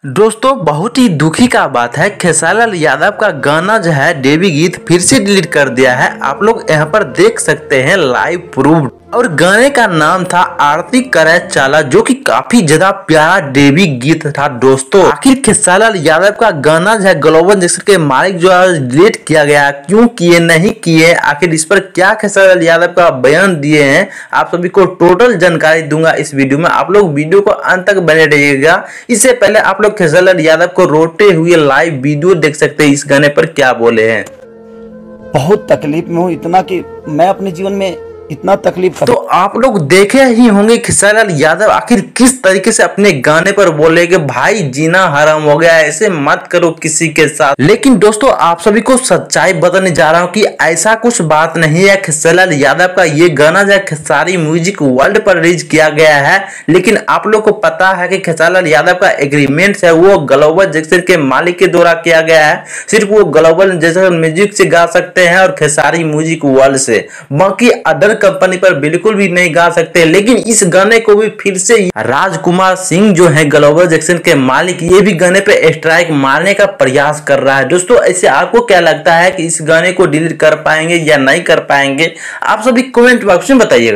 दोस्तों बहुत ही दुखी का बात है, खेसारी लाल यादव का गाना जो है देवी गीत फिर से डिलीट कर दिया है। आप लोग यहाँ पर देख सकते हैं लाइव प्रूफ। और गाने का नाम था आरती करे चाला, जो कि काफी ज्यादा प्यारा देवी गीत था। दोस्तों आखिर खेसारी लाल यादव का गाना जो है ग्लोबल जैक्सन के मालिक जो है डिलीट किया गया, क्यों किए नहीं किए, आखिर इस पर क्या खेसारी लाल यादव का बयान दिए हैं, आप सभी को टोटल जानकारी दूंगा इस वीडियो में। आप लोग वीडियो को अंत तक बने रहिएगा। इससे पहले आप लोग खेसारी लाल यादव को रोते हुए लाइव वीडियो देख सकते हैं, इस गाने पर क्या बोले हैं। बहुत तकलीफ में हूँ, इतना कि मैं अपने जीवन में इतना तकलीफ। तो आप लोग देखे ही होंगे खेसारी लाल यादव आखिर किस तरीके से अपने गाने पर बोले कि भाई जीना हराम हो गया, ऐसे मत करो किसी के साथ। लेकिन दोस्तों आप सभी को सच्चाई बताने जा रहा हूं कि ऐसा कुछ बात नहीं है। खेसारी लाल यादव का ये गाना जो है खेसारी म्यूजिक वर्ल्ड पर रिलीज किया गया है, लेकिन आप लोग को पता है कि खेसारी लाल यादव का एग्रीमेंट है वो ग्लोबल जैक्सन के मालिक के द्वारा किया गया है। सिर्फ वो ग्लोबल जैक्सन म्यूजिक से गा सकते हैं और खेसारी म्यूजिक वर्ल्ड से, बाकी अदर कंपनी पर बिल्कुल भी नहीं गा सकते। लेकिन इस गाने को भी फिर से राजकुमार सिंह जो है ग्लोबल जैक्सन के मालिक, ये भी गाने पे स्ट्राइक मारने का प्रयास कर रहा है। दोस्तों ऐसे आपको क्या लगता है कि इस गाने को डिलीट कर पाएंगे या नहीं कर पाएंगे, आप सभी कमेंट बॉक्स में बताइएगा।